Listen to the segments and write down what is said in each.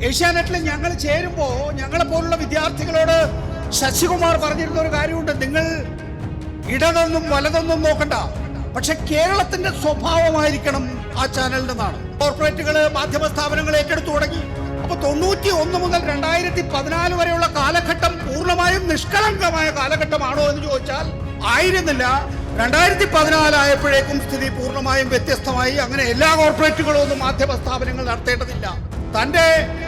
ഏഷ്യാനെറ്റിൽ ഞങ്ങൾ ചേരുമ്പോൾ ഞങ്ങളെ പോലുള്ള വിദ്യാർത്ഥികളോട് ശശികുമാർ പറഞ്ഞിരുന്ന ഒരു കാര്യമുണ്ട്. നിങ്ങൾ ഇടതൊന്നും വലതൊന്നും നോക്കണ്ട, പക്ഷെ കേരളത്തിന്റെ സ്വഭാവമായിരിക്കണം ആ ചാനലിൻ്റെതാണ്. കോർപ്പറേറ്റുകൾ മാധ്യമ സ്ഥാപനങ്ങൾ ഏറ്റെടുത്തു തുടങ്ങി. അപ്പൊ 91 മുതൽ 2014 വരെയുള്ള കാലഘട്ടം പൂർണ്ണമായും നിഷ്കളങ്കമായ കാലഘട്ടമാണോ എന്ന് ചോദിച്ചാൽ ആയിരുന്നില്ല. 2014 ആയപ്പോഴേക്കും സ്ഥിതി പൂർണ്ണമായും വ്യത്യസ്തമായി. അങ്ങനെ എല്ലാ കോർപ്പറേറ്റുകളും ഒന്നും മാധ്യമ സ്ഥാപനങ്ങൾ നടത്തേണ്ടതില്ല. തന്റെ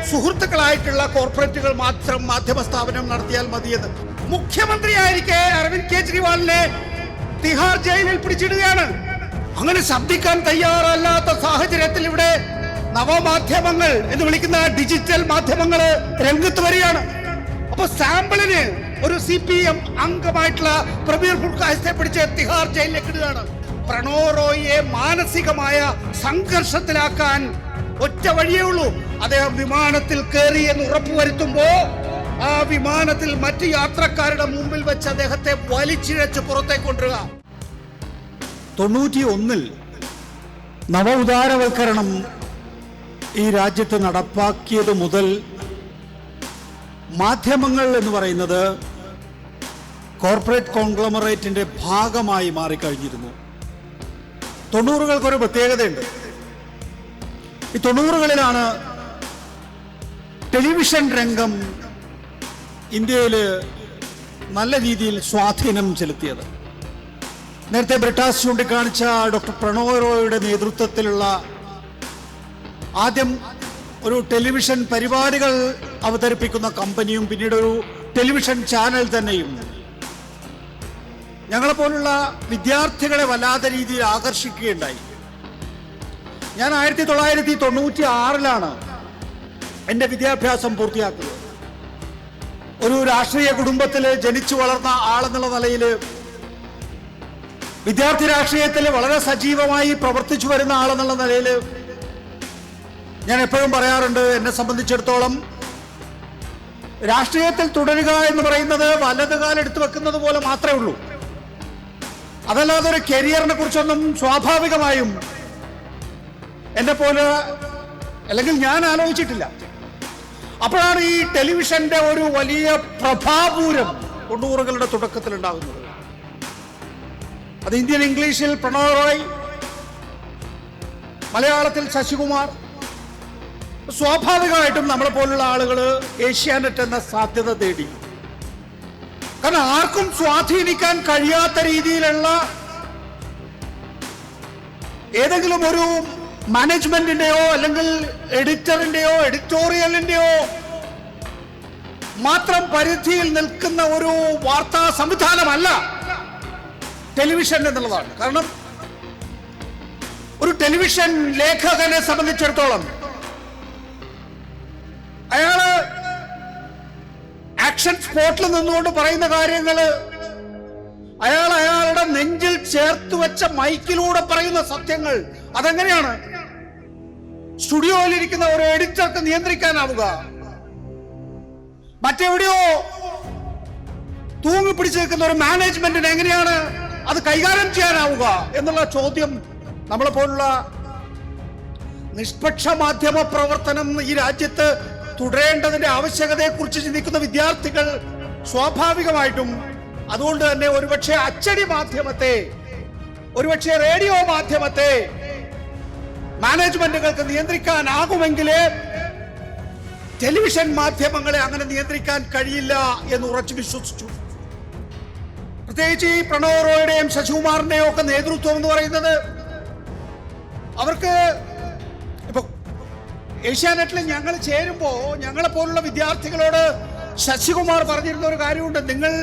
സുഹൃത്തുക്കളായിട്ടുള്ള കോർപ്പറേറ്റുകൾ മാത്രം മാധ്യമ സ്ഥാപനം നടത്തിയാൽ മതിയെന്ന്. മുഖ്യമന്ത്രിയായിരിക്കെ അരവിന്ദ് കെജ്രിവാളിനെ തിഹാർ ജയിലിൽ പിടിച്ചിടുകയാണ്. അങ്ങനെ ശബ്ദിക്കാൻ തയ്യാറല്ലാത്ത സാഹചര്യത്തിൽ ഇവിടെ നവമാധ്യമങ്ങൾ എന്ന് വിളിക്കുന്ന ഡിജിറ്റൽ മാധ്യമങ്ങൾ രംഗത്ത് വരികയാണ്. അപ്പൊ സാമ്പിളിന് ഒരു CPM അംഗമായിട്ടുള്ള പ്രബീർ ഫുർഖാസിനെ പിടിച്ച് തിഹാർ ജയിലിലേക്ക് ഇടുകയാണ്. പ്രണോയ് റോയിയെ മാനസികമായ സംഘർഷത്തിലാക്കാൻ ഒറ്റ വഴിയേ ഉള്ളൂ. അദ്ദേഹം വിമാനത്തിൽ കയറി എന്ന് ഉറപ്പുവരുത്തുമ്പോ ആ വിമാനത്തിൽ മറ്റു യാത്രക്കാരുടെ മുമ്പിൽ വെച്ച് അദ്ദേഹത്തെ വലിച്ചിഴച്ച് പുറത്തേക്ക് കൊണ്ടുവരിക. 91 നവ ഉദാരവൽക്കരണം ഈ രാജ്യത്ത് നടപ്പാക്കിയത് മുതൽ മാധ്യമങ്ങൾ എന്ന് പറയുന്നത് കോർപ്പറേറ്റ് കോൺഗ്ലോമറേറ്റിന്റെ ഭാഗമായി മാറിക്കഴിഞ്ഞിരുന്നു. 90കൾക്കൊരു പ്രത്യേകതയുണ്ട്. ഈ 90കളിലാണ് ടെലിവിഷൻ രംഗം ഇന്ത്യയിൽ നല്ല രീതിയിൽ സ്വാധീനം ചെലുത്തിയത്. നേരത്തെ ബ്രിട്ടാസ് ചൂണ്ടിക്കാണിച്ച ഡോക്ടർ പ്രണോയ് റോയിയുടെ നേതൃത്വത്തിലുള്ള ആദ്യം ഒരു ടെലിവിഷൻ പരിപാടികൾ അവതരിപ്പിക്കുന്ന കമ്പനിയും പിന്നീട് ഒരു ടെലിവിഷൻ ചാനൽ തന്നെയും ഞങ്ങളെപ്പോലുള്ള വിദ്യാർത്ഥികളെ വല്ലാത്ത രീതിയിൽ ആകർഷിക്കുകയുണ്ടായി. ഞാൻ 1996 എൻ്റെ വിദ്യാഭ്യാസം പൂർത്തിയാക്കുന്നത്. ഒരു രാഷ്ട്രീയ കുടുംബത്തിൽ ജനിച്ചു വളർന്ന ആളെന്നുള്ള നിലയിൽ വിദ്യാർത്ഥി രാഷ്ട്രീയത്തിൽ വളരെ സജീവമായി പ്രവർത്തിച്ചു വരുന്ന ആളെന്നുള്ള നിലയിൽ ഞാൻ എപ്പോഴും പറയാറുണ്ട്, എന്നെ സംബന്ധിച്ചിടത്തോളം രാഷ്ട്രീയത്തിൽ തുടരുക എന്ന് പറയുന്നത് വലത് കാലെടുത്ത് വെക്കുന്നത് പോലെ മാത്രമേ ഉള്ളൂ. അതല്ലാതെ ഒരു കരിയറിനെ കുറിച്ചൊന്നും സ്വാഭാവികമായും എന്നെ പോലെ അല്ലെങ്കിൽ ഞാൻ ആലോചിച്ചിട്ടില്ല. അപ്പോഴാണ് ഈ ടെലിവിഷന്റെ ഒരു വലിയ പ്രഭാപൂരം 90കളുടെ തുടക്കത്തിൽ ഉണ്ടാകുന്നത്. അത് ഇന്ത്യൻ ഇംഗ്ലീഷിൽ പ്രണോയ് റോയ്, മലയാളത്തിൽ ശശികുമാർ. സ്വാഭാവികമായിട്ടും നമ്മളെ പോലുള്ള ആളുകൾ ഏഷ്യാനെറ്റ് എന്ന സാധ്യത തേടി. കാരണം ആർക്കും സ്വാധീനിക്കാൻ കഴിയാത്ത രീതിയിലുള്ള ഏതെങ്കിലും ഒരു മാനേജ്മെന്റിന്റെയോ അല്ലെങ്കിൽ എഡിറ്ററിന്റെയോ എഡിറ്റോറിയലിന്റെയോ മാത്രം പരിധിയിൽ നിൽക്കുന്ന ഒരു വാർത്താ സംവിധാനമല്ല ടെലിവിഷൻ എന്നുള്ളതാണ്. കാരണം ഒരു ടെലിവിഷൻ ലേഖകനെ സംബന്ധിച്ചിടത്തോളം അയാള് ആക്ഷൻ സ്പോട്ടിൽ നിന്നുകൊണ്ട് പറയുന്ന കാര്യങ്ങൾ അയാളുടെ നെഞ്ചിൽ ചേർത്ത് വെച്ച മൈക്കിലൂടെ പറയുന്ന സത്യങ്ങൾ അതെങ്ങനെയാണ് സ്റ്റുഡിയോയിലിരിക്കുന്ന ഒരു എഡിറ്റർക്ക് നിയന്ത്രിക്കാനാവുക? മറ്റെവിടെയോ തൂങ്ങി പിടിച്ചു നിൽക്കുന്ന ഒരു മാനേജ്മെന്റിന് എങ്ങനെയാണ് അത് കൈകാര്യം ചെയ്യാനാവുക എന്നുള്ള ചോദ്യം നമ്മളെ പോലുള്ള നിഷ്പക്ഷ മാധ്യമ പ്രവർത്തനം ഈ രാജ്യത്ത് തുടരേണ്ടതിന്റെ ആവശ്യകതയെക്കുറിച്ച് ചിന്തിക്കുന്ന വിദ്യാർത്ഥികൾ സ്വാഭാവികമായിട്ടും അതുകൊണ്ട് തന്നെ ഒരുപക്ഷെ അച്ചടി മാധ്യമത്തെ, ഒരുപക്ഷെ റേഡിയോ മാധ്യമത്തെ മാനേജ്മെന്റുകൾക്ക് നിയന്ത്രിക്കാനാകുമെങ്കിലേ ടെലിവിഷൻ മാധ്യമങ്ങളെ അങ്ങനെ നിയന്ത്രിക്കാൻ കഴിയില്ല എന്ന് ഉറച്ചു വിശ്വസിച്ചു. പ്രത്യേകിച്ച് ഈ പ്രണോയ് റോയുടെയും ശശികുമാറിന്റെയും ഒക്കെ നേതൃത്വം എന്ന് പറയുന്നത് അവർക്ക് ഇപ്പൊ ഏഷ്യാനെറ്റിൽ ഞങ്ങൾ ചേരുമ്പോ ഞങ്ങളെ പോലുള്ള വിദ്യാർത്ഥികളോട് ശശികുമാർ പറഞ്ഞിരുന്ന ഒരു കാര്യമുണ്ട്. നിങ്ങൾ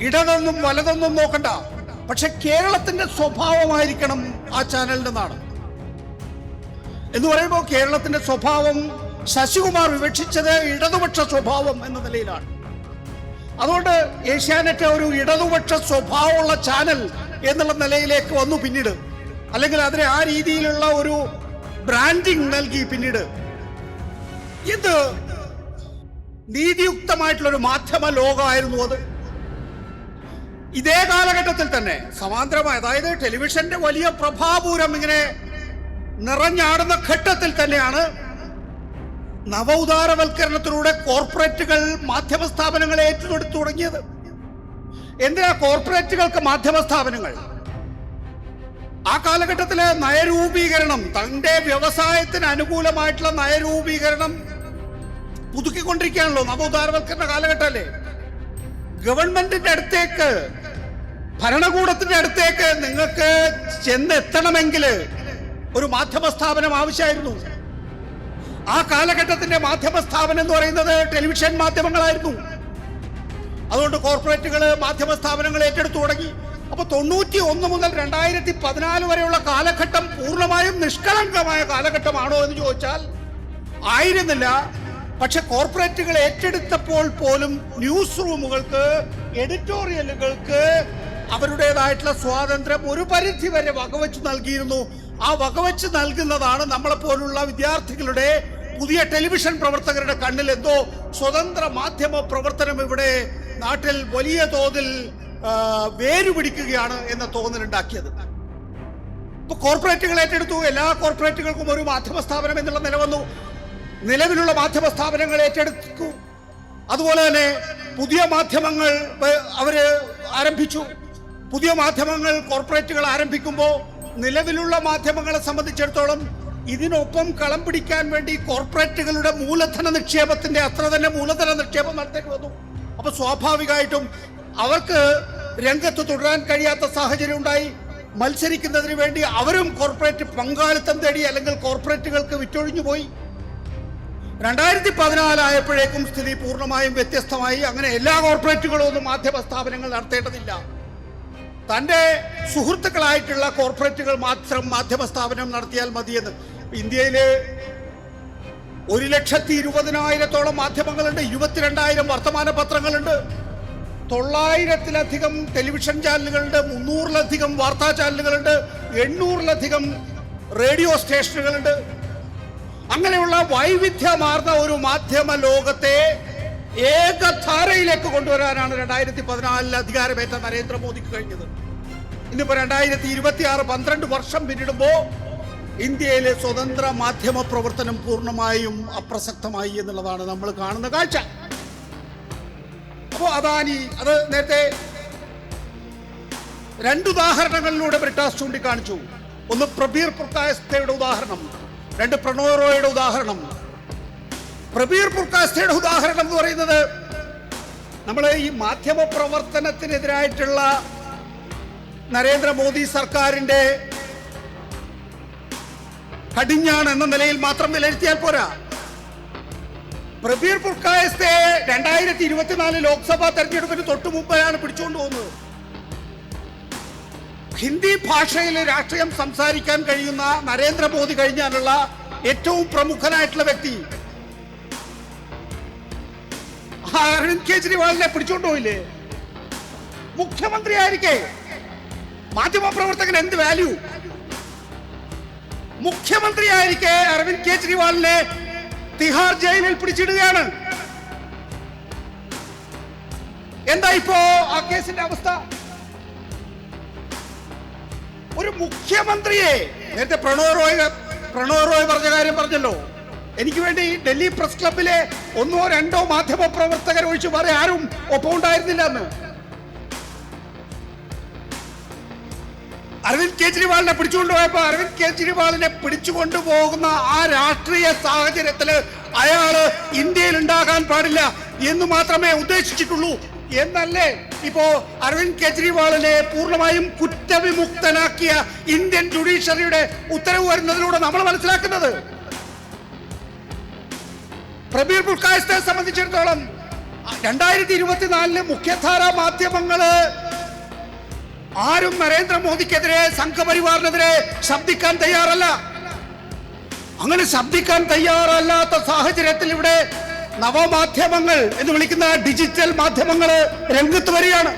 ഇടതൊന്നും വലതൊന്നും നോക്കണ്ട, പക്ഷെ കേരളത്തിന്റെ സ്വഭാവമായിരിക്കണം ആ ചാനലിൻ്റെതാണ് എന്ന് പറയുമ്പോൾ കേരളത്തിന്റെ സ്വഭാവം ശശികുമാർ വിവക്ഷിച്ചത് ഇടതുപക്ഷ സ്വഭാവം എന്ന നിലയിലാണ്. അതുകൊണ്ട് ഏഷ്യാനെറ്റ് ഒരു ഇടതുപക്ഷ സ്വഭാവമുള്ള ചാനൽ എന്നുള്ള നിലയിലേക്ക് വന്നു പിന്നീട്. അല്ലെങ്കിൽ അതിനെ ആ രീതിയിലുള്ള ഒരു ബ്രാൻഡിങ് നൽകി പിന്നീട്. ഇത് നീതിയുക്തമായിട്ടുള്ള ഒരു മാധ്യമ ലോകമായിരുന്നു അത്. ഇതേ കാലഘട്ടത്തിൽ തന്നെ സമാന്തരമായ, അതായത് ടെലിവിഷന്റെ വലിയ പ്രഭാപൂരം ഇങ്ങനെ നിറഞ്ഞാടുന്ന ഘട്ടത്തിൽ തന്നെയാണ് നവ ഉദാരവൽക്കരണത്തിലൂടെ കോർപ്പറേറ്റുകൾ മാധ്യമ സ്ഥാപനങ്ങളെ ഏറ്റെടുത്തു തുടങ്ങിയത്. എന്തിനാ കോർപ്പറേറ്റുകൾക്ക് മാധ്യമ സ്ഥാപനങ്ങൾ? ആ കാലഘട്ടത്തിലെ നയരൂപീകരണം, തന്റെ വ്യവസായത്തിന് അനുകൂലമായിട്ടുള്ള നയരൂപീകരണം പുതുക്കിക്കൊണ്ടിരിക്കുകയാണല്ലോ. നവ ഉദാരവൽക്കരണ കാലഘട്ടമല്ലേ? ഗവൺമെന്റിന്റെ അടുത്തേക്ക്, ഭരണകൂടത്തിന്റെ അടുത്തേക്ക് നിങ്ങൾക്ക് ചെന്നെത്തണമെങ്കിൽ ഒരു മാധ്യമ സ്ഥാപനം ആവശ്യമായിരുന്നു. ആ കാലഘട്ടത്തിന്റെ മാധ്യമ സ്ഥാപനം എന്ന് പറയുന്നത് ടെലിവിഷൻ മാധ്യമങ്ങളായിരുന്നു. അതുകൊണ്ട് കോർപ്പറേറ്റുകൾ മാധ്യമ സ്ഥാപനങ്ങൾ ഏറ്റെടുത്തു തുടങ്ങി. അപ്പൊ 91 മുതൽ 2014 വരെയുള്ള കാലഘട്ടം പൂർണ്ണമായും നിഷ്കളങ്കമായ കാലഘട്ടമാണോ എന്ന് ചോദിച്ചാൽ ആയിരുന്നില്ല. പക്ഷെ കോർപ്പറേറ്റുകൾ ഏറ്റെടുത്തപ്പോൾ പോലും ന്യൂസ് റൂമുകൾക്ക്, എഡിറ്റോറിയലുകൾക്ക് അവരുടേതായിട്ടുള്ള സ്വാതന്ത്ര്യം ഒരു പരിധി വരെ വകവെച്ച് നൽകിയിരുന്നു. ആ വകവെച്ച് നൽകുന്നതാണ് നമ്മളെപ്പോലുള്ള വിദ്യാർത്ഥികളുടെ, പുതിയ ടെലിവിഷൻ പ്രവർത്തകരുടെ കണ്ണിൽ എന്തോ സ്വതന്ത്ര മാധ്യമ പ്രവർത്തനം ഇവിടെ നാട്ടിൽ വലിയ തോതിൽ വേരുപിടിക്കുകയാണ് എന്ന തോന്നലുണ്ടാക്കിയത്. ഇപ്പൊ കോർപ്പറേറ്റുകൾ ഏറ്റെടുത്തു. എല്ലാ കോർപ്പറേറ്റുകൾക്കും ഒരു മാധ്യമ സ്ഥാപനം എന്നുള്ള നില വന്നു. നിലവിലുള്ള മാധ്യമ സ്ഥാപനങ്ങൾ ഏറ്റെടുത്തു. അതുപോലെ തന്നെ പുതിയ മാധ്യമങ്ങൾ അവര് ആരംഭിച്ചു. പുതിയ മാധ്യമങ്ങൾ കോർപ്പറേറ്റുകൾ ആരംഭിക്കുമ്പോൾ നിലവിലുള്ള മാധ്യമങ്ങളെ സംബന്ധിച്ചിടത്തോളം ഇതിനൊപ്പം കളം പിടിക്കാൻ വേണ്ടി കോർപ്പറേറ്റുകളുടെ മൂലധന നിക്ഷേപത്തിന്റെ അത്ര തന്നെ മൂലധന നിക്ഷേപം നടത്തേണ്ടി വന്നു. അപ്പൊ സ്വാഭാവികമായിട്ടും അവർക്ക് രംഗത്ത് തുടരാൻ കഴിയാത്ത സാഹചര്യം ഉണ്ടായി. മത്സരിക്കുന്നതിന് വേണ്ടി അവരും കോർപ്പറേറ്റ് പങ്കാളിത്തം തേടി, അല്ലെങ്കിൽ കോർപ്പറേറ്റുകൾക്ക് വിറ്റൊഴിഞ്ഞു പോയി. 2014 ആയപ്പോഴേക്കും സ്ഥിതി പൂർണ്ണമായും വ്യത്യസ്തമായി. അങ്ങനെ എല്ലാ കോർപ്പറേറ്റുകളും ഒന്നും മാധ്യമ സ്ഥാപനങ്ങൾ നടത്തേണ്ടതില്ല. തൻ്റെ സുഹൃത്തുക്കളായിട്ടുള്ള കോർപ്പറേറ്റുകൾ മാത്രം മാധ്യമ സ്ഥാപനം നടത്തിയാൽ മതിയെന്ന്. ഇന്ത്യയില് 1,20,000-ഓളം മാധ്യമങ്ങളുണ്ട്, 22,000 വർത്തമാന പത്രങ്ങളുണ്ട്, 900-ലധികം ടെലിവിഷൻ ചാനലുകളുണ്ട്, 300-ലധികം വാർത്താ ചാനലുകളുണ്ട്, 800-ലധികം റേഡിയോ സ്റ്റേഷനുകളുണ്ട്. അങ്ങനെയുള്ള വൈവിധ്യമാർന്ന ഒരു മാധ്യമ ലോകത്തെ ഏകധാരയിലേക്ക് കൊണ്ടുവരാനാണ് 2014 അധികാരമേറ്റ നരേന്ദ്രമോദിക്ക് കഴിഞ്ഞത്. ഇന്നിപ്പോ 2026 12 വർഷം പിന്നിടുമ്പോ ഇന്ത്യയിലെ സ്വതന്ത്ര മാധ്യമ പ്രവർത്തനം പൂർണ്ണമായും അപ്രസക്തമായി എന്നുള്ളതാണ് നമ്മൾ കാണുന്ന കാഴ്ച. അപ്പോ അദാനി, അത് നേരത്തെ 2 ഉദാഹരണങ്ങളിലൂടെ ബ്രിട്ടാസ് ചൂണ്ടിക്കാണിച്ചു. ഒന്ന് പ്രബീർ പുർക്കായസ്തയുടെ ഉദാഹരണം, 2 പ്രണോയ് റോയുടെ ഉദാഹരണം. പ്രബീർ പുർക്കായസ്തയുടെ ഉദാഹരണം എന്ന് പറയുന്നത്, നമ്മൾ ഈ മാധ്യമ പ്രവർത്തനത്തിനെതിരായിട്ടുള്ള നരേന്ദ്രമോദി സർക്കാരിന്റെ കടിഞ്ഞാണ് എന്ന നിലയിൽ മാത്രം വിലയിരുത്തിയാൽ പോരാ. പ്രബീർ പുർക്കായസ്തയെ 2024 ലോക്സഭാ തെരഞ്ഞെടുപ്പിന് തൊട്ടു മുമ്പാണ് പിടിച്ചുകൊണ്ട് പോകുന്നത്. ഹിന്ദി ഭാഷയിൽ രാഷ്ട്രീയം സംസാരിക്കാൻ കഴിയുന്ന നരേന്ദ്രമോദി കഴിഞ്ഞാലുള്ള ഏറ്റവും പ്രമുഖനായിട്ടുള്ള വ്യക്തി. അരവിന്ദ് കെജ്രിവാളിനെ പിടിച്ചുകൊണ്ട് പോയില്ലേ? മുഖ്യമന്ത്രി ആയിരിക്കെ മാധ്യമ പ്രവർത്തകൻ എന്ത് വാല്യൂ? മുഖ്യമന്ത്രി ആയിരിക്കെ അരവിന്ദ് കെജ്രിവാളിനെ തിഹാർ ജയിലിൽ പിടിച്ചിടുകയാണ്. എന്താ ഇപ്പോ ആ കേസിന്റെ അവസ്ഥ? ഒരു മുഖ്യമന്ത്രിയെ, നേരത്തെ പ്രണോയ് റോയ് പറഞ്ഞ കാര്യം പറഞ്ഞല്ലോ. എനിക്ക് വേണ്ടി ഡൽഹി പ്രസ് ക്ലബിലെ 1-2 മാധ്യമ പ്രവർത്തകർ ഒഴിച്ച് വേറെ ആരും ഒപ്പം ഉണ്ടായിരുന്നില്ല എന്ന്. അരവിന്ദ് കെജ്രിവാളിനെ പിടിച്ചുകൊണ്ടുപോയപ്പോ അരവിന്ദ് കെജ്രിവാളിനെ പിടിച്ചുകൊണ്ടുപോകുന്ന ആ രാഷ്ട്രീയ സാഹചര്യത്തില് അയാള് ഇന്ത്യയിൽ ഉണ്ടാകാൻ പാടില്ല എന്ന് മാത്രമേ ഉദ്ദേശിച്ചിട്ടുള്ളൂ എന്നല്ലേ ഇപ്പോ അരവിന്ദ് കെജ്രിവാളിനെ പൂർണ്ണമായും കുറ്റവിമുക്തനാക്കിയ ഇന്ത്യൻ ജുഡീഷ്യറിയുടെ ഉത്തരവ് വരുന്നതിലൂടെ നമ്മൾ മനസ്സിലാക്കുന്നത്. പ്രബീർ പുർക്കായസ്തയെ സംബന്ധിച്ചിടത്തോളം 2024 മുഖ്യധാരാ മാധ്യമങ്ങള് ആരും നരേന്ദ്രമോദിക്കെതിരെ, സംഘപരിവാറിനെതിരെ ശബ്ദിക്കാൻ തയ്യാറല്ല. അങ്ങനെ ശബ്ദിക്കാൻ തയ്യാറല്ലാത്ത സാഹചര്യത്തിൽ ഇവിടെ നവമാധ്യമങ്ങൾ എന്ന് വിളിക്കുന്ന ഡിജിറ്റൽ മാധ്യമങ്ങൾ രംഗത്ത് വരികയാണ്.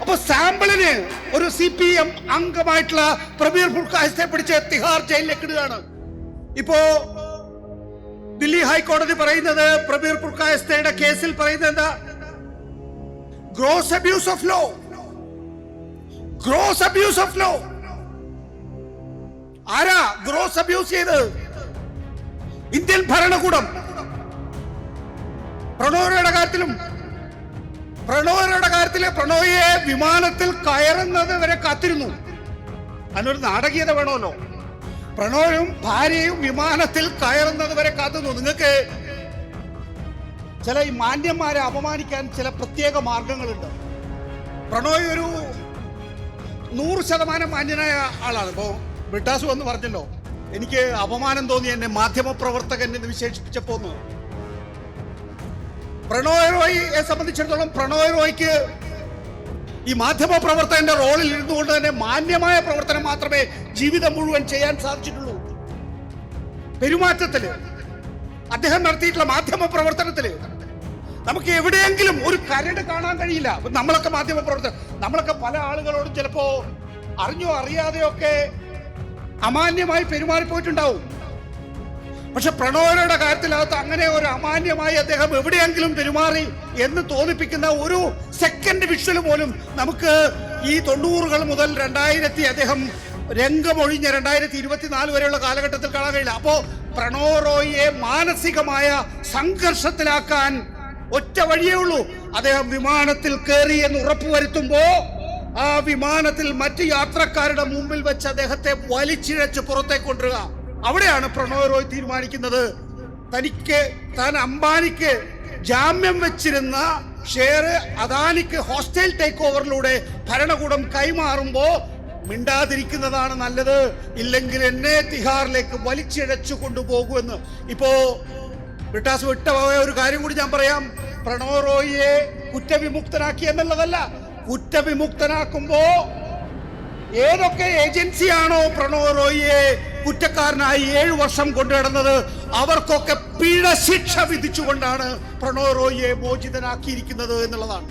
അപ്പൊ സാമ്പിളിന് ഒരു CPM അംഗമായിട്ടുള്ള പ്രബീർ പുർക്കായസ്തയെ പിടിച്ച് തിഹാർ ജയിലിലേക്ക് ഇടുകയാണ്. ഇപ്പോ ദില്ലി ഹൈക്കോടതി പറയുന്നത്, പ്രബീർ പുർക്കായസ്തയുടെ കേസിൽ പറയുന്നത് എന്താ? Gross abuse of law. Gross abuse of law. ആരാ ഗ്രോസ് അബ്യൂസ് ചെയ്തത്? ഇന്ത്യൻ ഭരണകൂടം. പ്രണോയുടെ കാര്യത്തില് പ്രണോയെ വിമാനത്തിൽ കയറുന്നത് വരെ കാത്തിരുന്നു. അതിനൊരു നാടകീയത വേണമല്ലോ. പ്രണോയും ഭാര്യയും വിമാനത്തിൽ കയറുന്നത് വരെ കാത്തുന്നു. നിങ്ങൾക്ക് ചില ഈ മാന്യന്മാരെ അപമാനിക്കാൻ ചില പ്രത്യേക മാർഗങ്ങളുണ്ട്. പ്രണോയ് ഒരു 100% മാന്യനായ ആളാണ്. ഇപ്പോ ബ്രിട്ടാസ് വന്ന് പറഞ്ഞല്ലോ, എനിക്ക് അപമാനം തോന്നി എന്നെ മാധ്യമ പ്രവർത്തകൻ എന്ന് വിശേഷിപ്പിച്ചപ്പോന്നു. പ്രണോയ് റോയിയെ സംബന്ധിച്ചിടത്തോളം പ്രണോയ് റോയ്ക്ക് ഈ മാധ്യമ പ്രവർത്തകന്റെ റോളിൽ ഇരുന്നുകൊണ്ട് തന്നെ മാന്യമായ പ്രവർത്തനം മാത്രമേ ജീവിതം മുഴുവൻ ചെയ്യാൻ സാധിച്ചിട്ടുള്ളൂ. പെരുമാറ്റത്തില്, അദ്ദേഹം നടത്തിയിട്ടുള്ള മാധ്യമ പ്രവർത്തനത്തില് നമുക്ക് എവിടെയെങ്കിലും ഒരു കരട് കാണാൻ കഴിയില്ല. നമ്മളൊക്കെ മാധ്യമ പ്രവർത്തനം, നമ്മളൊക്കെ പല ആളുകളോടും ചിലപ്പോ അറിഞ്ഞോ അറിയാതെയോ ഒക്കെ അമാന്യമായി പെരുമാറിപ്പോയിട്ടുണ്ടാവും. പക്ഷെ പ്രണോയുടെ കാര്യത്തിനകത്ത് അങ്ങനെ ഒരു അമാന്യമായി അദ്ദേഹം എവിടെയെങ്കിലും പെരുമാറി എന്ന് തോന്നിപ്പിക്കുന്ന ഒരു സെക്കൻഡ് വിഷ്വൽ പോലും നമുക്ക് ഈ 90-കൾ മുതൽ അദ്ദേഹം രംഗമൊഴിഞ്ഞ 2024 വരെയുള്ള കാലഘട്ടത്തിൽ കാണാൻ കഴിയില്ല. അപ്പോ പ്രണോയ് റോയിയെ മാനസികമായ സംഘർഷത്തിലാക്കാൻ ഒറ്റ വഴിയേ ഉള്ളൂ. അദ്ദേഹം വിമാനത്തിൽ കയറി എന്ന് ഉറപ്പുവരുത്തുമ്പോ ആ വിമാനത്തിൽ മറ്റു യാത്രക്കാരുടെ മുമ്പിൽ വെച്ച് അദ്ദേഹത്തെ വലിച്ചിഴച്ച് പുറത്തേക്ക് കൊണ്ടുവരിക. അവിടെയാണ് പ്രണോയ് റോയ് തീരുമാനിക്കുന്നത് താൻ അംബാനിക്ക് ജാമ്യം വെച്ചിരുന്ന ഷെയർ അദാനിക്ക് ഹോസ്റ്റൽ ടേക്ക് ഓവറിലൂടെ ഭരണകൂടം കൈമാറുമ്പോ മിണ്ടാതിരിക്കുന്നതാണ് നല്ലത്, ഇല്ലെങ്കിൽ എന്നെ തിഹാറിലേക്ക് വലിച്ചിഴച്ചു കൊണ്ടുപോകുമെന്ന്. ഇപ്പോ ബ്രിട്ടാസ് വിട്ടുപോയ ഒരു കാര്യം കൂടി ഞാൻ പറയാം. പ്രണോയ് റോയിയെ കുറ്റവിമുക്തനാക്കി എന്നുള്ളതല്ല, കുറ്റവിമുക്തനാക്കുമ്പോ ഏതൊക്കെ ഏജൻസിയാണോ പ്രണോയ് റോയിയെ കുറ്റക്കാരനായി 7 വർഷം കൊണ്ടുനടന്നത് അവർക്കൊക്കെ പിഴ ശിക്ഷ വിധിച്ചുകൊണ്ടാണ് പ്രണോയ് റോയിയെ മോചിതനാക്കിയിരിക്കുന്നത് എന്നുള്ളതാണ്.